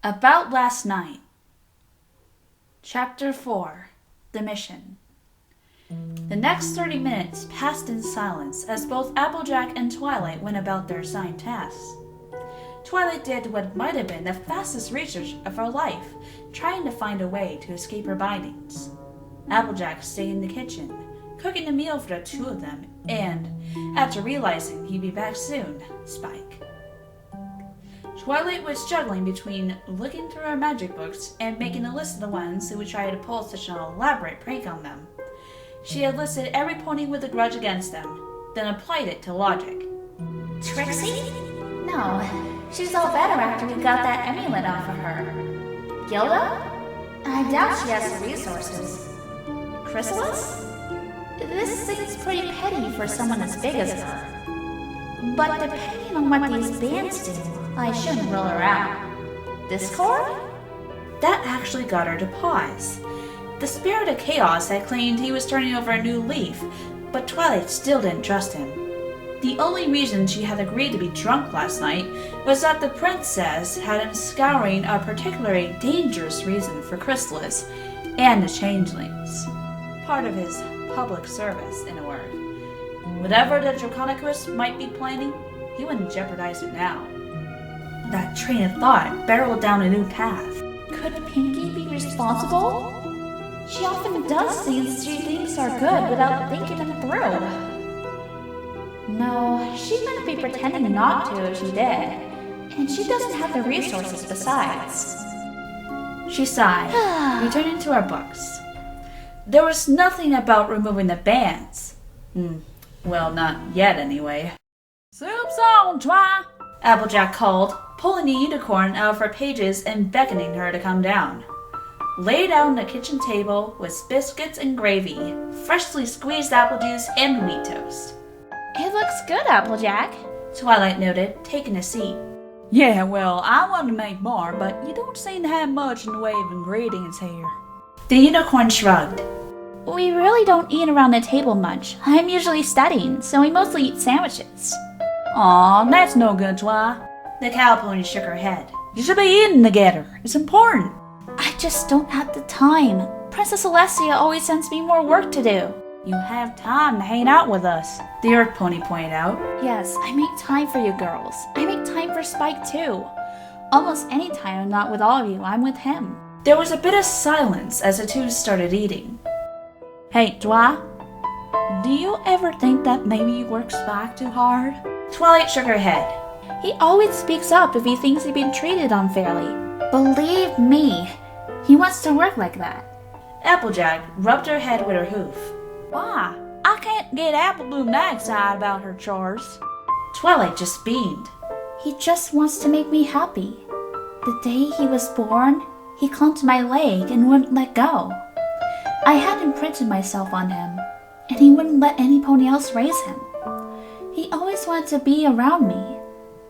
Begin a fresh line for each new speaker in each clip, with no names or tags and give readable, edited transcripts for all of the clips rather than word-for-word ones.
About last night. Chapter 4. The Mission. The next 30 minutes passed in silence as both Applejack and Twilight went about their assigned tasks. Twilight did what might have been the fastest research of her life, trying to find a way to escape her bindings. Applejack stayed in the kitchen, cooking a meal for the two of them, and, after realizing he'd be back soon, Spike. Twilight was juggling between looking through her magic books and making a list of the ones who would try to pull such an elaborate prank on them. She had listed every pony with a grudge against them, then applied it to logic.
Trixie? No, she's all better after we got that amulet off of her. Gilda? I doubt she has the resources. Chrysalis? This seems pretty petty for someone as big as her. But depending on what these bands do, I shouldn't rule her out. Discord?
That actually got her to pause. The spirit of chaos had claimed he was turning over a new leaf, but Twilight still didn't trust him. The only reason she had agreed to be drunk last night was that the princess had him scouring a particularly dangerous reason for Chrysalis and the changelings. Part of his public service, in a word. Whatever the Draconicus might be planning, he wouldn't jeopardize it now. That train of thought barreled down a new path.
Could Pinkie be responsible? She often does things she thinks are good without thinking them through. No, she wouldn't be pretending not to if she did. And she doesn't have the resources besides.
She sighed, returning to her books. There was nothing about removing the bands. Well, not yet anyway. "Soup's on, Twi!" Applejack called, pulling the unicorn out of her pages and beckoning her to come down. Laid out on the kitchen table was biscuits and gravy, freshly squeezed apple juice, and wheat toast.
It looks good, Applejack,
Twilight noted, taking a seat. "Yeah, well, I wanted to make more, but you don't seem to have much in the way of ingredients here." The unicorn shrugged.
We really don't eat around the table much. I'm usually studying, so we mostly eat sandwiches.
Aw, that's no good, Twi. The cow pony shook her head. You should be eating together. It's important.
I just don't have the time. Princess Celestia always sends me more work to do.
You have time to hang out with us, the earth pony pointed out.
Yes, I make time for you girls. I make time for Spike too. Almost any time I'm not with all of you, I'm with him.
There was a bit of silence as the two started eating. Hey, Twi, do you ever think that maybe you work Spike too hard? Twilight shook her head.
He always speaks up if he thinks he's been treated unfairly. Believe me, he wants to work like that.
Applejack rubbed her head with her hoof. Why? I can't get Applebloom that excited about her chores. Twilight just beamed.
He just wants to make me happy. The day he was born, he clung to my leg and wouldn't let go. I had imprinted myself on him, and he wouldn't let any pony else raise him. He always wanted to be around me.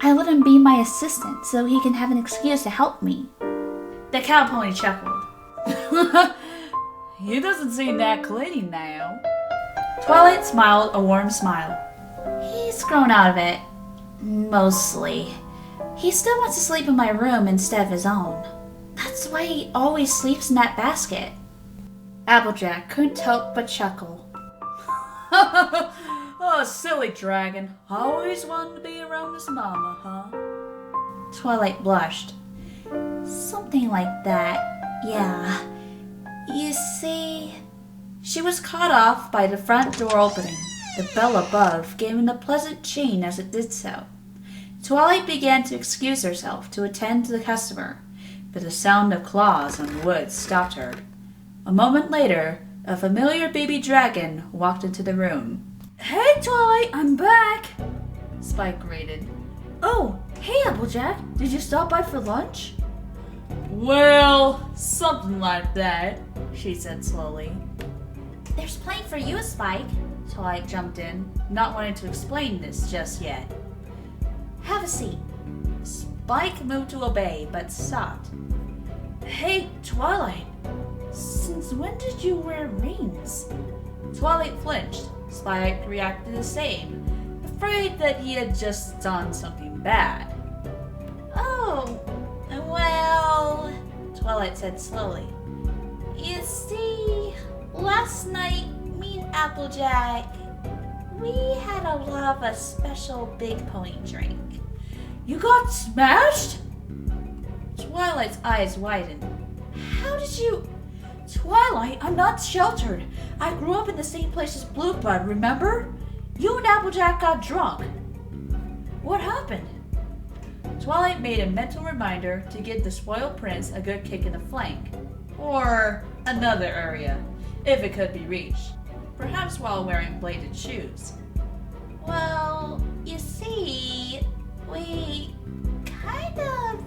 I let him be my assistant so he can have an excuse to help me.
The cow pony chuckled. He doesn't seem that clean now. Twilight smiled a warm smile.
He's grown out of it. Mostly. He still wants to sleep in my room instead of his own. That's why he always sleeps in that basket.
Applejack couldn't help but chuckle. Oh, silly dragon. Always wanted to be around his mama, huh? Twilight blushed.
Something like that, yeah. You see...
She was caught off by the front door opening. The bell above giving a pleasant ching as it did so. Twilight began to excuse herself to attend to the customer, but the sound of claws on wood stopped her. A moment later, a familiar baby dragon walked into the room. Hey, Twilight, I'm back! Spike greeted. Oh, hey, Applejack. Did you stop by for lunch? Well, something like that, she said slowly.
There's plenty for you, Spike.
Twilight jumped in, not wanting to explain this just yet. Have a seat. Spike moved to obey, but stopped. Hey, Twilight, since when did you wear rings? Twilight flinched. Spike reacted the same, afraid that he had just done something bad.
Oh, well...
Twilight said slowly. You see, last night, me and Applejack, we had a lot of a special big pony drink. You got smashed? Twilight's eyes widened. How did you... Twilight, I'm not sheltered. I grew up in the same place as Blueblood, remember? You and Applejack got drunk. What happened? Twilight made a mental reminder to give the spoiled prince a good kick in the flank. Or another area, if it could be reached. Perhaps while wearing bladed shoes. Well, you see, we kind of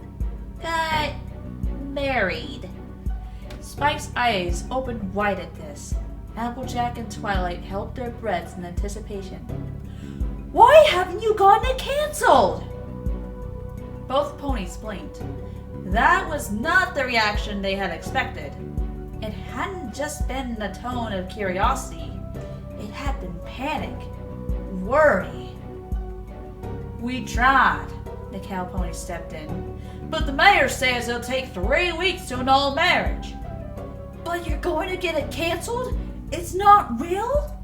got married. Spike's eyes opened wide at this. Applejack and Twilight held their breaths in anticipation. Why haven't you gotten it canceled? Both ponies blinked. That was not the reaction they had expected. It hadn't just been the tone of curiosity. It had been panic, worry. We tried, the cow pony stepped in. But the mayor says it'll take 3 weeks to annul marriage. But you're going to get it canceled? It's not real?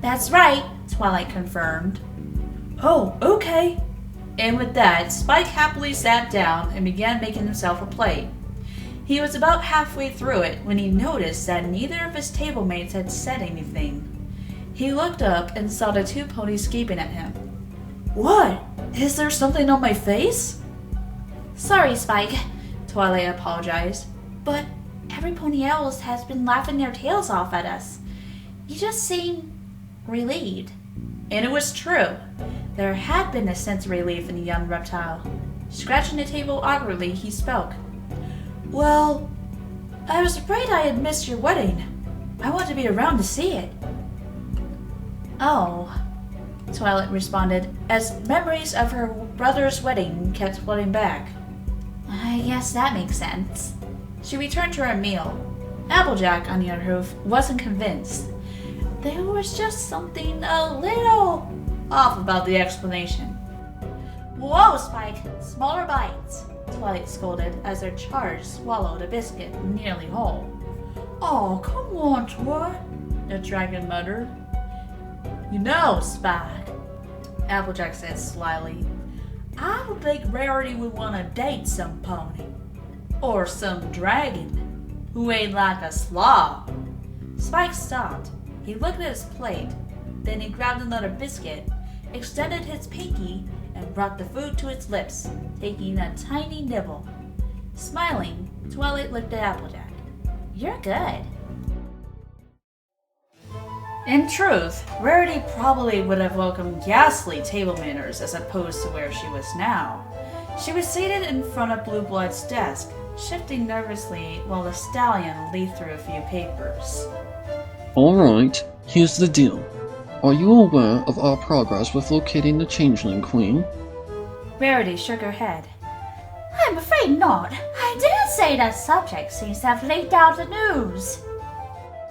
That's right, Twilight confirmed. Oh, okay. And with that, Spike happily sat down and began making himself a plate. He was about halfway through it when he noticed that neither of his table mates had said anything. He looked up and saw the 2 ponies gaping at him. What? Is there something on my face? Sorry, Spike, Twilight apologized, but every pony else has been laughing their tails off at us. You just seem relieved. And it was true. There had been a sense of relief in the young reptile. Scratching the table awkwardly, he spoke. Well, I was afraid I had missed your wedding. I want to be around to see it. Oh, Twilight responded, as memories of her brother's wedding kept flooding back. I guess that makes sense. She returned to her meal. Applejack, on the other hand, wasn't convinced. There was just something a little off about the explanation. Whoa, Spike! Smaller bites! Twilight scolded as her charge swallowed a biscuit nearly whole. Oh, come on, Twilight, the dragon muttered. You know, Spike, Applejack said slyly, I don't think Rarity would want to date some pony. Or some dragon who ain't like a slob. Spike stopped. He looked at his plate. Then he grabbed another biscuit, extended his pinky, and brought the food to its lips, taking a tiny nibble. Smiling, Twilight looked at Applejack. You're good. In truth, Rarity probably would have welcomed ghastly table manners as opposed to where she was now. She was seated in front of Blueblood's desk, shifting nervously while the stallion leafed through a few papers.
Alright, here's the deal. Are you aware of our progress with locating the Changeling Queen?
Rarity shook her head.
I'm afraid not. I dare say that subject seems to have leaked out the news.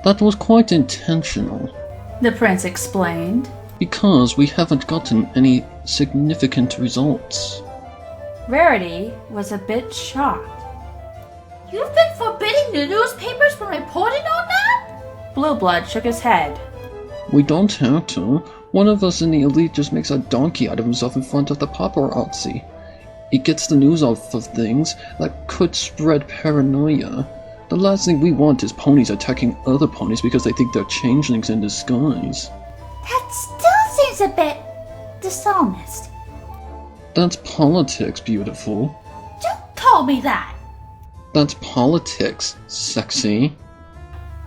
That was quite intentional.
The prince explained.
Because we haven't gotten any significant results.
Rarity was a bit shocked.
You've been forbidding the newspapers from reporting on that?
Blueblood shook his head.
We don't have to. One of us in the elite just makes a donkey out of himself in front of the paparazzi. It gets the news off of things that could spread paranoia. The last thing we want is ponies attacking other ponies because they think they're changelings in disguise.
That still seems a bit dishonest.
That's politics, beautiful.
Don't call me that.
That's politics, sexy.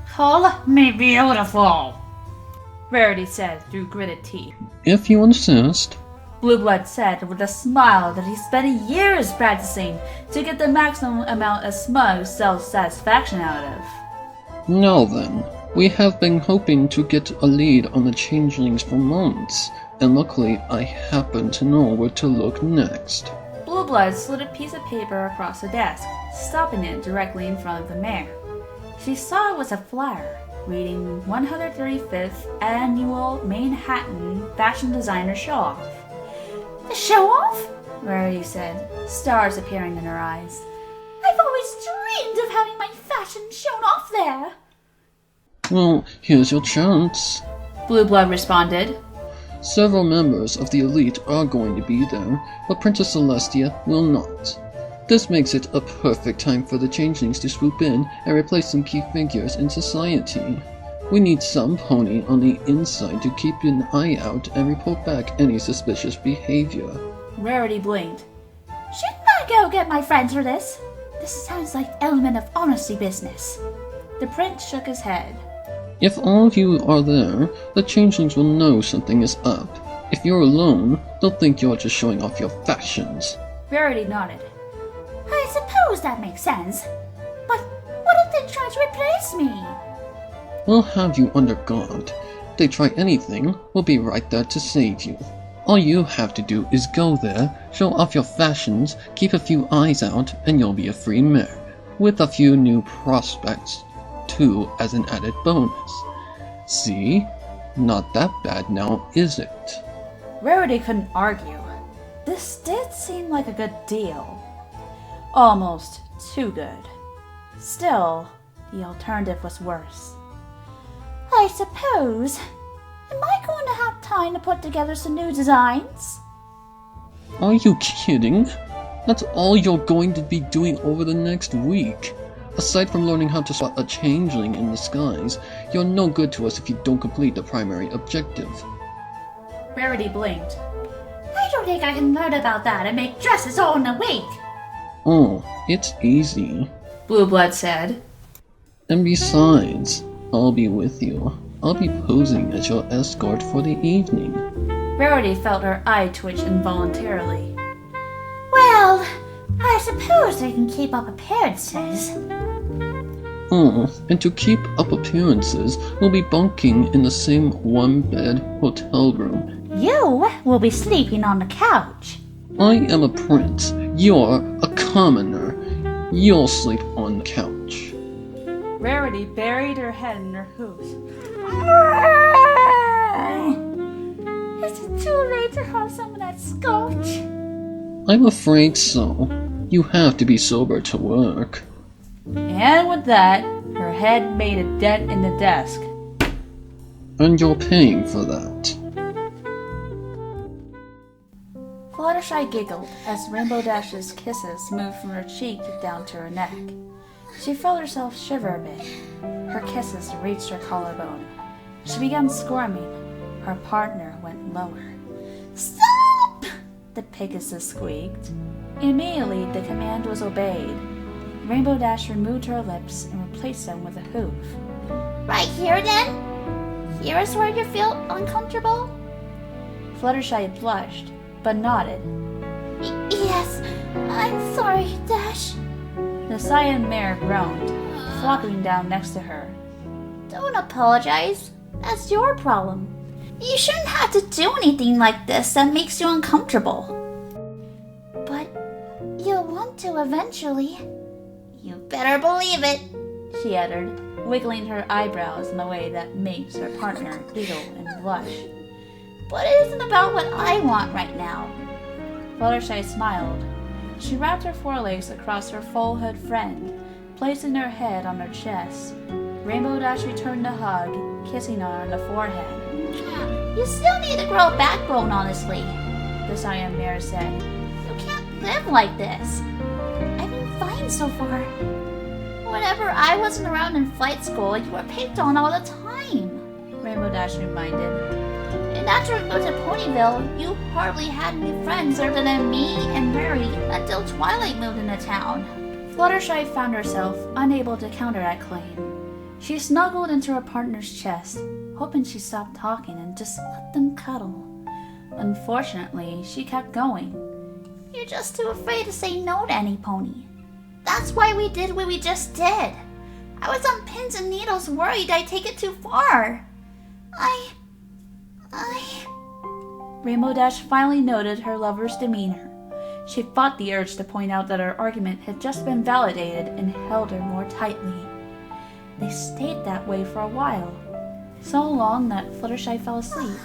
Call me beautiful, Rarity said through gritted teeth.
If you insist.
Blueblood said with a smile that he spent years practicing to get the maximum amount of smug self-satisfaction out of.
Now then, we have been hoping to get a lead on the changelings for months, and luckily I happen to know where to look next.
Blueblood slid a piece of paper across the desk, stopping it directly in front of the mare. She saw it was a flyer, reading 135th Annual Manhattan Fashion Designer Show-Off.
The show-off?
Rarity said, stars appearing in her eyes.
I've always always dreamed of having my fashion shown off there.
Well, here's your chance.
Blueblood responded.
Several members of the elite are going to be there, but Princess Celestia will not. This makes it a perfect time for the changelings to swoop in and replace some key figures in society. We need some pony on the inside to keep an eye out and report back any suspicious behavior.
Rarity blinked.
Shouldn't I go get my friends for this? This sounds like element of honesty business.
The prince shook his head.
If all of you are there, the changelings will know something is up. If you're alone, they'll think you're just showing off your fashions.
Rarity nodded.
I suppose that makes sense. But what if they try to replace me?
We'll have you under guard. If they try anything, we'll be right there to save you. All you have to do is go there, show off your fashions, keep a few eyes out, and you'll be a free mare. With a few new prospects, too, as an added bonus. See? Not that bad now, is it?
Rarity couldn't argue. This did seem like a good deal. Almost too good. Still, the alternative was worse.
I suppose. Am I going to have time to put together some new designs?
Are you kidding? That's all you're going to be doing over the next week. Aside from learning how to spot a changeling in the skies, you're no good to us if you don't complete the primary objective.
Rarity blinked.
I don't think I can learn about that and make dresses all in a week.
Oh, it's easy.
Blueblood said.
And besides, I'll be with you. I'll be posing as your escort for the evening.
Rarity felt her eye twitch involuntarily.
Well, I suppose I can keep up appearances.
Oh, and to keep up appearances, we'll be bunking in the same one-bed hotel room.
You will be sleeping on the couch.
I am a prince. You're a commoner. You'll sleep on the couch.
Rarity buried her head in her hooves.
Is it too late to have some of that scotch?
I'm afraid so. You have to be sober to work.
And with that, her head made a dent in the desk.
And you're paying for that.
Fluttershy giggled as Rainbow Dash's kisses moved from her cheek down to her neck. She felt herself shiver a bit. Her kisses reached her collarbone. She began squirming. Her partner went lower.
Stop!
The Pegasus squeaked. Immediately, the command was obeyed. Rainbow Dash removed her lips and replaced them with a hoof.
Right here, then? Here is where you feel uncomfortable?
Fluttershy blushed, but nodded.
Yes, I'm sorry, Dash.
The cyan mare groaned, flopping down next to her.
Don't apologize. That's your problem. You shouldn't have to do anything like this that makes you uncomfortable. But you'll want to eventually. You better believe it,
She uttered, wiggling her eyebrows in a way that makes her partner giggle and blush.
But it isn't about what I want right now.
Fluttershy smiled. She wrapped her forelegs across her full-hood friend, placing her head on her chest. Rainbow Dash returned the hug, kissing her on the forehead.
You still need to grow a backbone, honestly,
The cyan mare said.
You can't live like this. I've been fine so far. Whenever I wasn't around in flight school, you were picked on all the time,
Rainbow Dash reminded.
And after we moved to Ponyville, you hardly had any friends other than me and Rarity until Twilight moved into town.
Fluttershy found herself unable to counter that claim. She snuggled into her partner's chest, hoping she stopped talking and just let them cuddle. Unfortunately, she kept going.
You're just too afraid to say no to any pony. That's why we did what we just did. I was on pins and needles worried I'd take it too far.
Rainbow Dash finally noted her lover's demeanor. She fought the urge to point out that her argument had just been validated and held her more tightly. They stayed that way for a while, so long that Fluttershy fell asleep.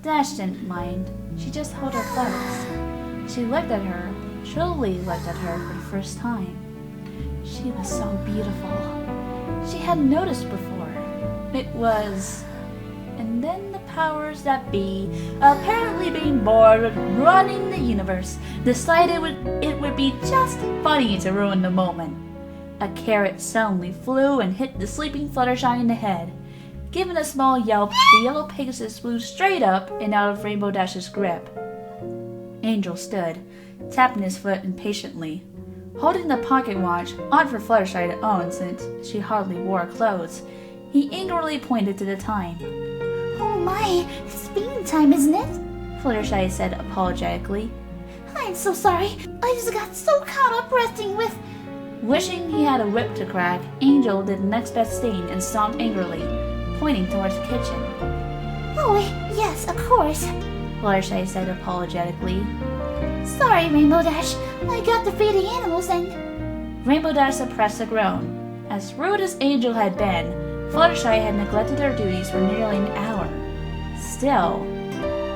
Dash didn't mind. She just held her close. She looked at her, truly looked at her for the first time. She was so beautiful. She hadn't noticed before. It was... And then the powers that be, apparently being bored with running the universe, decided it would be just funny to ruin the moment. A carrot suddenly flew and hit the sleeping Fluttershy in the head. Given a small yelp, the yellow Pegasus flew straight up and out of Rainbow Dash's grip. Angel stood, tapping his foot impatiently. Holding the pocket watch, odd for Fluttershy to own since she hardly wore clothes, he angrily pointed to the time.
Oh my, it's feeding time, isn't it?
Fluttershy said apologetically.
I'm so sorry. I just got so caught up resting with...
Wishing he had a whip to crack, Angel did the next best thing and stomped angrily, pointing towards the kitchen.
Oh, yes, of course.
Fluttershy said apologetically.
Sorry, Rainbow Dash. I got to feed the animals and...
Rainbow Dash suppressed a groan. As rude as Angel had been, Fluttershy had neglected her duties for nearly an hour. Still,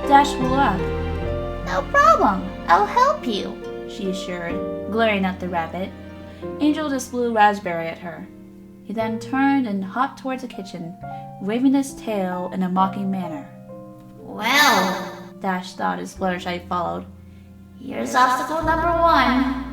Dash flew up.
No problem. I'll help you,
she assured, glaring at the rabbit. Angel just blew raspberry at her. He then turned and hopped towards the kitchen, waving his tail in a mocking manner.
Well,
Dash thought as Fluttershy followed.
Here's obstacle number 1.